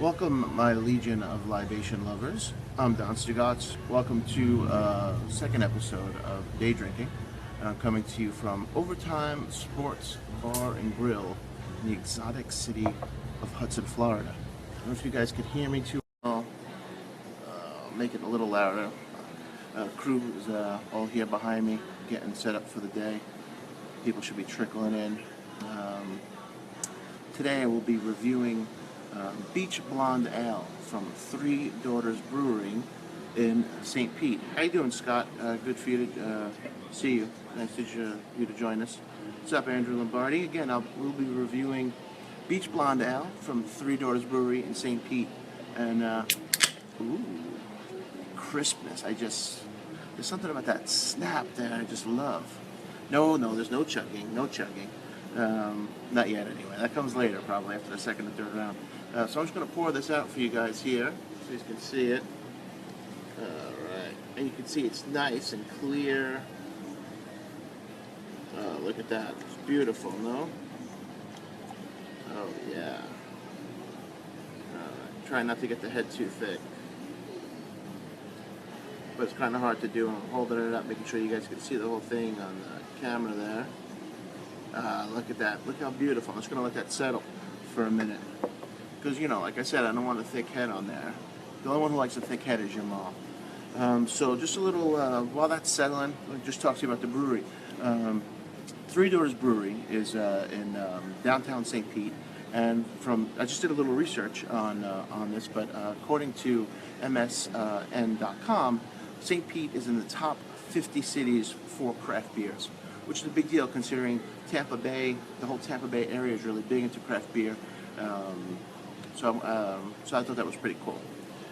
Welcome, my legion of libation lovers. I'm Don Stugots. Welcome to second episode of Day Drinking. And I'm coming to you from Overtime Sports Bar and Grill in the exotic city of Hudson, Florida. I don't know if you guys could hear me too well. Make it a little louder. Crew is all here behind me, getting set up for the day. People should be trickling in. Today I will be reviewing Beach Blonde Ale from Three Daughters Brewing in St. Pete. How you doing, Scott? Good for you to see you. Nice to you to join us. What's up, Andrew Lombardi? Again, we'll be reviewing Beach Blonde Ale from Three Daughters Brewery in St. Pete. And, ooh, crispness. There's something about that snap that I just love. No, there's no chugging, no chugging. Not yet, anyway. That comes later, probably after the second or third round. So I'm just going to pour this out for you guys here, so you can see it. All right, and you can see it's nice and clear. Oh, look at that! It's beautiful, no? Oh yeah. Try not to get the head too thick, but it's kind of hard to do. I'm holding it up, making sure you guys can see the whole thing on the camera there. Look at that. Look how beautiful. I'm just going to let that settle for a minute. Because, like I said, I don't want a thick head on there. The only one who likes a thick head is your mom. So just a little, while that's settling, I'll just talk to you about the brewery. Three Doors Brewery is in downtown St. Pete. And I just did a little research on this, but according to MSN.com, St. Pete is in the top 50 cities for craft beers, which is a big deal considering Tampa Bay, the whole Tampa Bay area is really big into craft beer. So I thought that was pretty cool.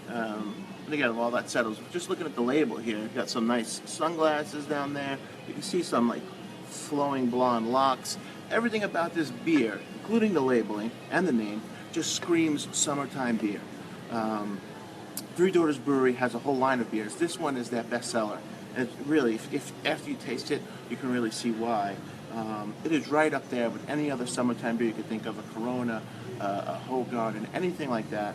And again, while that settles, just looking at the label here, you've got some nice sunglasses down there. You can see some like flowing blonde locks. Everything about this beer, including the labeling and the name, just screams summertime beer. Three Daughters Brewery has a whole line of beers. This one is their bestseller. And really, if after you taste it, you can really see why. It is right up there with any other summertime beer you could think of, a Corona, a Hoegaarden, anything like that.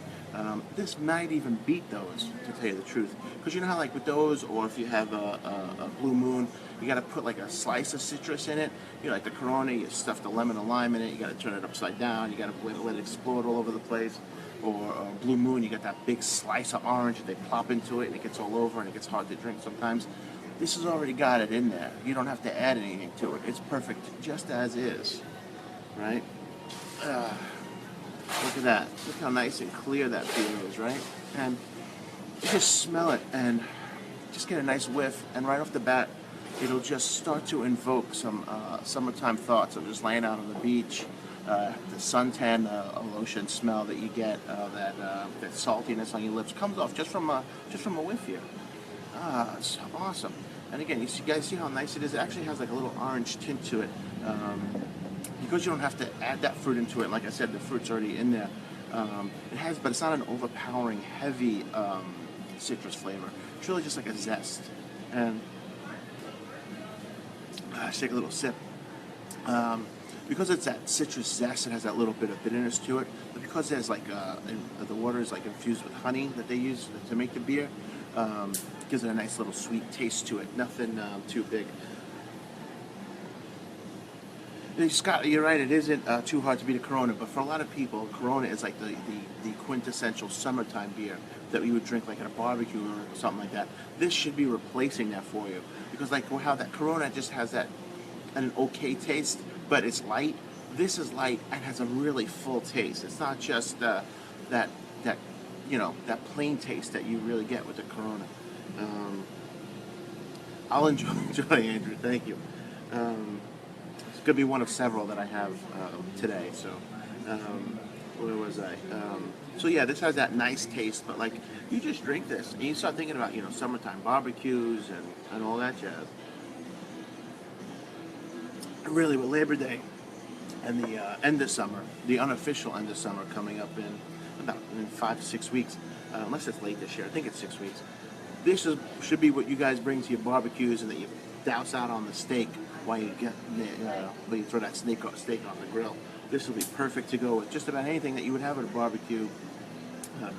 This might even beat those, to tell you the truth. Because you know how like with those, or if you have a Blue Moon, you got to put like a slice of citrus in it. Like the Corona, you stuff the lemon and lime in it, you got to turn it upside down, you got to let it explode all over the place. Or Blue Moon, you got that big slice of orange that they plop into it and it gets all over and it gets hard to drink sometimes. This has already got it in there. You don't have to add anything to it. It's perfect just as is, right? Look at that. Look how nice and clear that beer is, right? And you just smell it and just get a nice whiff. And right off the bat, it'll just start to invoke some summertime thoughts of just laying out on the beach, the suntan lotion smell that you get, that saltiness on your lips comes off just from a whiff here. It's awesome. And again, you guys see how nice it is? It actually has like a little orange tint to it. Because you don't have to add that fruit into it. Like I said, the fruit's already in there. But it's not an overpowering, heavy citrus flavor. It's really just like a zest. And let's take a little sip. Because it's that citrus zest, it has that little bit of bitterness to it. But because there's like the water is like infused with honey that they use to make the beer, gives it a nice little sweet taste to it. Nothing too big. Scott, you're right. It isn't too hard to beat a Corona, but for a lot of people, Corona is like the quintessential summertime beer that we would drink like at a barbecue or something like that. This should be replacing that for you, because like how that Corona just has that an okay taste, but it's light. This is light and has a really full taste. It's not just that plain taste that you really get with the Corona. I'll enjoy Andrew. Thank you. It's going to be one of several that I have today. So, where was I? So yeah, this has that nice taste, but like you just drink this and you start thinking about summertime barbecues and all that jazz. And really, with Labor Day and the end of summer, the unofficial end of summer coming up in 5 to 6 weeks, unless it's late this year. I think it's 6 weeks. This should be what you guys bring to your barbecues and that you douse out on the steak while you throw that steak on the grill. This will be perfect to go with just about anything that you would have at a barbecue.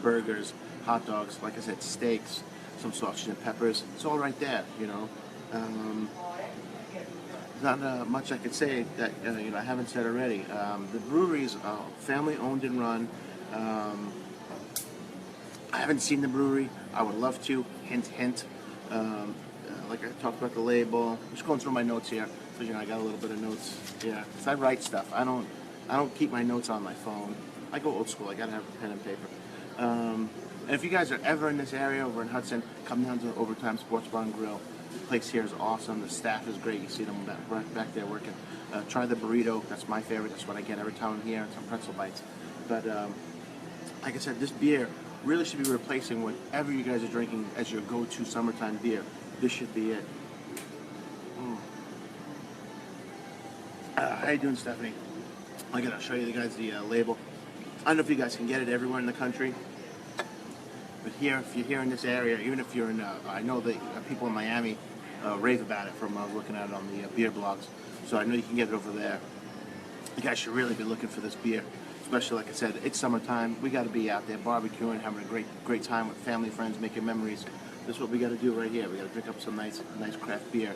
burgers, hot dogs, like I said, steaks, some sausage and peppers. It's all right there, you know. Not much I could say that I haven't said already. The brewery's family owned and run. Um, I haven't seen the brewery. I would love to. Hint, hint. Like I talked about the label. I'm just going through my notes here. So I got a little bit of notes. Yeah, 'cause I write stuff. I don't keep my notes on my phone. I go old school. I gotta have a pen and paper. And if you guys are ever in this area over in Hudson, come down to Overtime Sports Bar and Grill. The place here is awesome. The staff is great. You see them back there working. Try the burrito. That's my favorite. That's what I get every time I'm here. And some pretzel bites. But like I said, this beer really should be replacing whatever you guys are drinking as your go-to summertime beer. This should be it. How you doing, Stephanie? I gotta show you guys the label. I don't know if you guys can get it everywhere in the country, but here, if you're here in this area, even if you're in, I know that people in Miami rave about it from looking at it on the beer blogs. So I know you can get it over there. You guys should really be looking for this beer, especially like I said, it's summertime. We got to be out there barbecuing, having a great time with family, friends, making memories. This is what we got to do right here. We got to drink up some nice craft beer,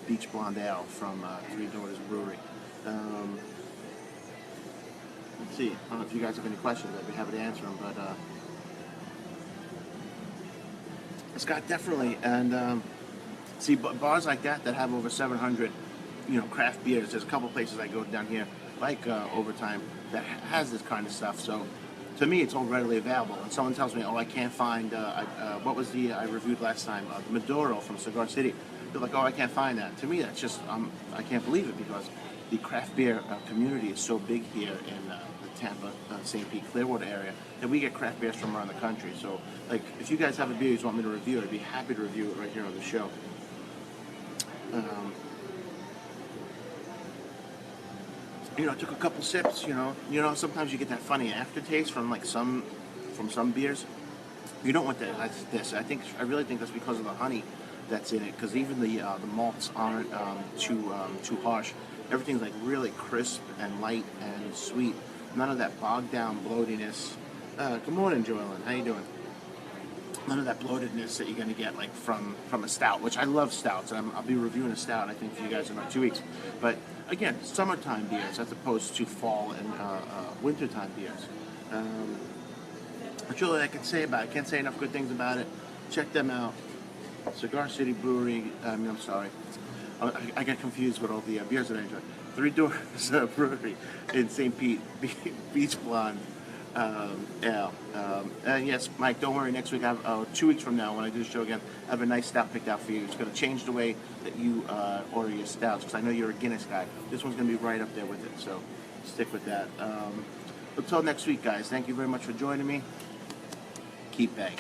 Beach Blonde Ale from Three Daughters Brewery. Let's see. I don't know if you guys have any questions. I'd be happy to answer them. But Scott, definitely. And see, bars like that have over 700, craft beers. There's a couple places I go down here, like Overtime, that has this kind of stuff. So to me, it's all readily available. And someone tells me, oh, I can't find, what was the, I reviewed last time, Maduro from Cigar City. They're like, oh, I can't find that. To me, that's just, I can't believe it, because the craft beer community is so big here in the Tampa, St. Pete, Clearwater area, that we get craft beers from around the country. So, like, if you guys have a beer you want me to review, I'd be happy to review it right here on the show. I took a couple sips. Sometimes you get that funny aftertaste from some beers. You don't want that. That's this. I really think that's because of the honey that's in it. Because even the malts aren't too harsh. Everything's like really crisp and light and sweet. None of that bogged down bloatiness. Good morning, Joellen. How you doing? None of that bloatedness that you're going to get like from a stout, which I love stouts. I'll be reviewing a stout, I think, for you guys in about 2 weeks. But again, summertime beers as opposed to fall and wintertime beers. That's really all I can say about it. I can't say enough good things about it. Check them out. Cigar City Brewery. I'm sorry. I got confused with all the beers that I enjoy. Three Doors Brewery in St. Pete, Beach Blonde Ale. And yes, Mike, don't worry. Next week, 2 weeks from now, when I do the show again, I have a nice stout picked out for you. It's going to change the way that you order your stouts, because I know you're a Guinness guy. This one's going to be right up there with it, so stick with that. Until next week, guys, thank you very much for joining me. Keep bagging.